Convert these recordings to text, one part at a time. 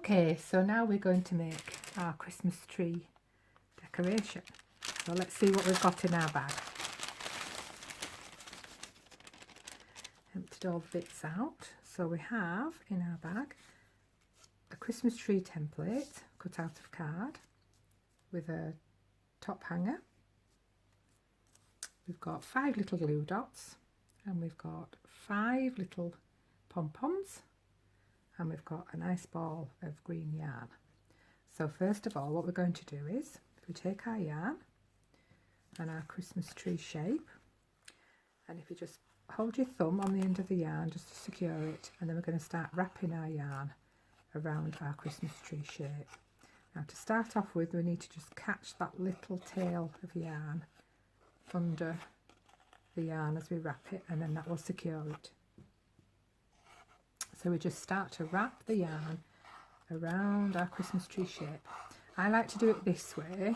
Okay, so now we're going to make our Christmas tree decoration. So let's see what we've got in our bag. Emptied all the bits out. So we have in our bag a Christmas tree template cut out of card with a top hanger. We've got 5 little glue dots, and we've got 5 little pom-poms, and we've got a nice ball of green yarn. So first of all, what we're going to do is we take our yarn and our Christmas tree shape, and if you just hold your thumb on the end of the yarn just to secure it, and then we're going to start wrapping our yarn around our Christmas tree shape. Now to start off with, we need to just catch that little tail of yarn under the yarn as we wrap it, and then that will secure it. So we just start to wrap the yarn around our Christmas tree shape. I like to do it this way,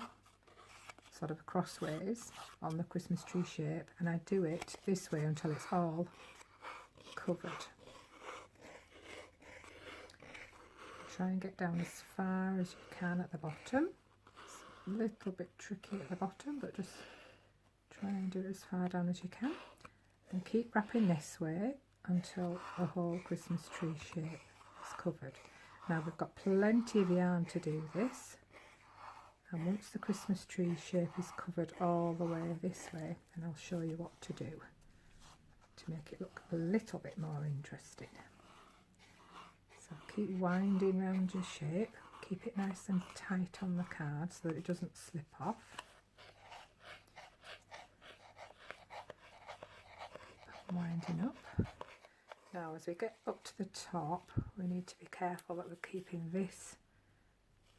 sort of crossways on the Christmas tree shape, and I do it this way until it's all covered. Try and get down as far as you can at the bottom. It's a little bit tricky at the bottom, but just try and do it as far down as you can, and keep wrapping this way until the whole Christmas tree shape is covered. Now we've got plenty of yarn to do this, and once the Christmas tree shape is covered all the way this way, then I'll show you what to do to make it look a little bit more interesting. So keep winding round your shape, keep it nice and tight on the card so that it doesn't slip off. Keep winding up. Now as we get up to the top, we need to be careful that we're keeping this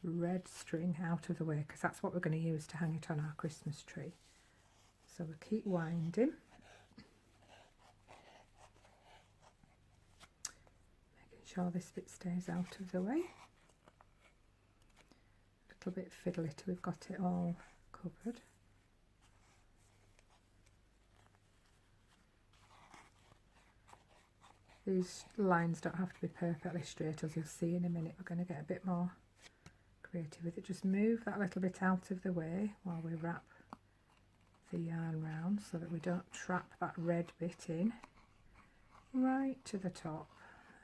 red string out of the way, because that's what we're going to use to hang it on our Christmas tree. So we keep winding, making sure this bit stays out of the way. A little bit fiddly till we've got it all covered. These lines don't have to be perfectly straight, as you'll see in a minute. We're going to get a bit more creative with it. Just move that little bit out of the way while we wrap the yarn round so that we don't trap that red bit in right to the top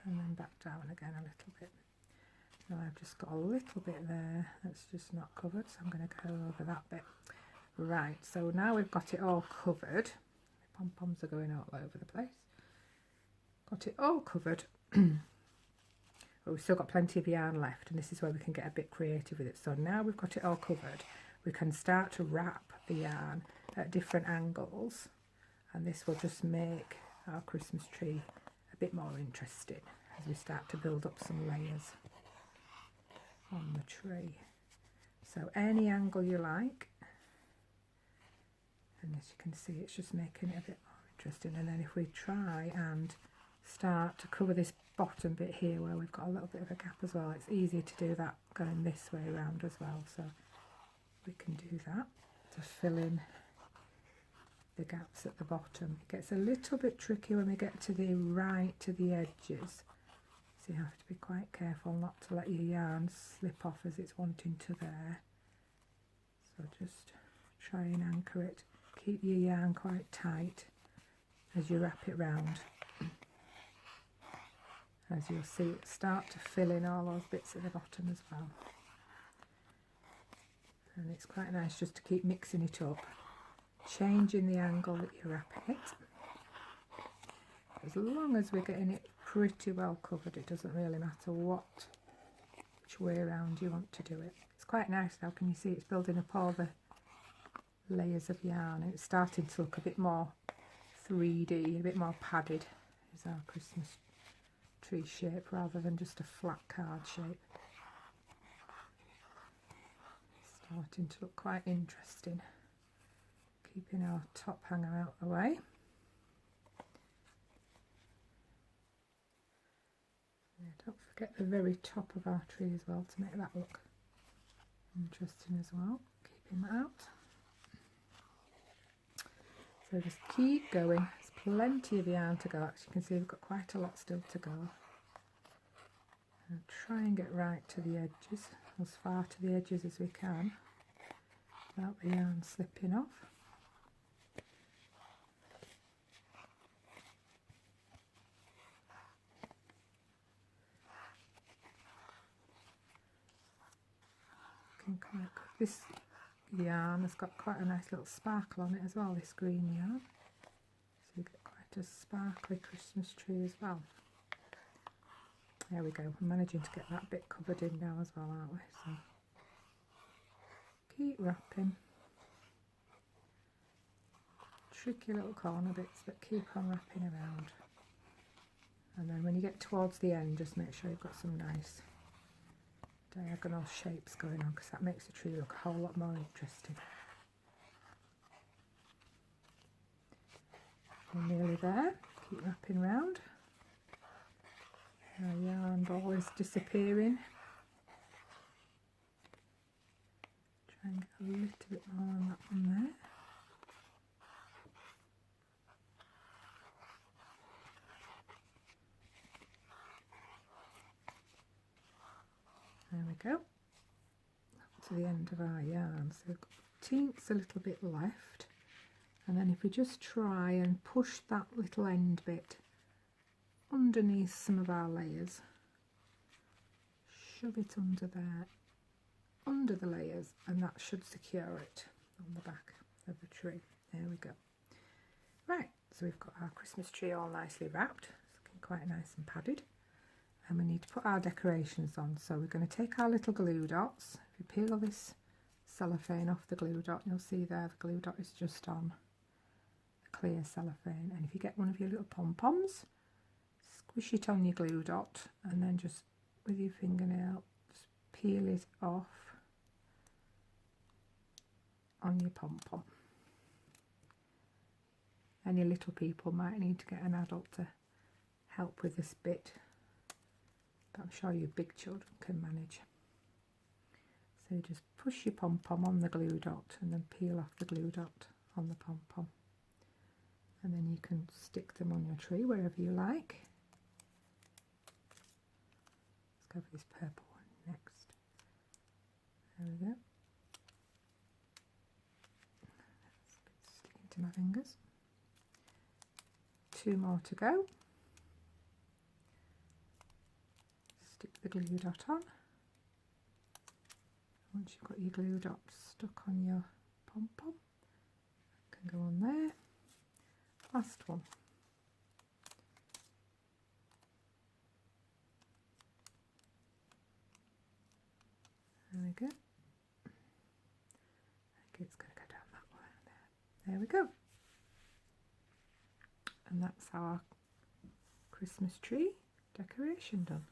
and then back down again a little bit. Now I've just got a little bit there that's just not covered, so I'm going to go over that bit. Right, so now we've got it all covered. The pom-poms are going all over the place. Got it all covered. But we've still got plenty of yarn left, and this is where we can get a bit creative with it. So now we've got it all covered, we can start to wrap the yarn at different angles, and this will just make our Christmas tree a bit more interesting as we start to build up some layers on the tree. So any angle you like, and as you can see, it's just making it a bit more interesting. And then if we try and start to cover this bottom bit here where we've got a little bit of a gap as well, it's easier to do that going this way around as well, so we can do that to fill in the gaps at the bottom. It gets a little bit tricky when we get to the right to the edges, so you have to be quite careful not to let your yarn slip off as it's wanting to there. So just try and anchor it, keep your yarn quite tight as you wrap it round. As you'll see, it start to fill in all those bits at the bottom as well. And it's quite nice just to keep mixing it up, changing the angle that you're wrapping it. As long as we're getting it pretty well covered, it doesn't really matter which way around you want to do it. It's quite nice now, can you see it's building up all the layers of yarn, and it's starting to look a bit more 3D, a bit more padded is our Christmas tree shape rather than just a flat card shape. Starting to look quite interesting. Keeping our top hanger out the way. Yeah, don't forget the very top of our tree as well to make that look interesting as well. Keeping that out. So just keep going. There's plenty of yarn to go. As you can see, we've got quite a lot still to go. And try and get right to the edges, as far to the edges as we can, without the yarn slipping off. Looking quite good. This yarn has got quite a nice little sparkle on it as well, this green yarn. So you get quite a sparkly Christmas tree as well. There we go, we're managing to get that bit covered in now as well, aren't we? So keep wrapping. Tricky little corner bits, but keep on wrapping around. And then when you get towards the end, just make sure you've got some nice diagonal shapes going on, because that makes the tree look a whole lot more interesting. We're nearly there. Keep wrapping round. Our yarn ball is disappearing. Try and get a little bit more on that one there. There we go. Up to the end of our yarn. So we've got teens a little bit left. And then if we just try and push that little end bit underneath some of our layers, shove it under there, under the layers, and that should secure it on the back of the tree. There we go. Right, so we've got our Christmas tree all nicely wrapped. It's looking quite nice and padded. And we need to put our decorations on. So we're going to take our little glue dots. If you peel this cellophane off the glue dot, you'll see there the glue dot is just on the clear cellophane. And if you get one of your little pom-poms, squish it on your glue dot, and then just with your fingernail just peel it off on your pom-pom. Any little people might need to get an adult to help with this bit, but I'm sure you big children can manage. So you just push your pom-pom on the glue dot and then peel off the glue dot on the pom-pom, and then you can stick them on your tree wherever you like. Let's go for this purple one next. There we go. It's a bit sticking to my fingers. 2 more to go. Stick the glue dot on. Once you've got your glue dot stuck on your pom-pom, can go on there. Last one. There we go. I think it's going to go down that way. There we go. And that's our Christmas tree decoration done.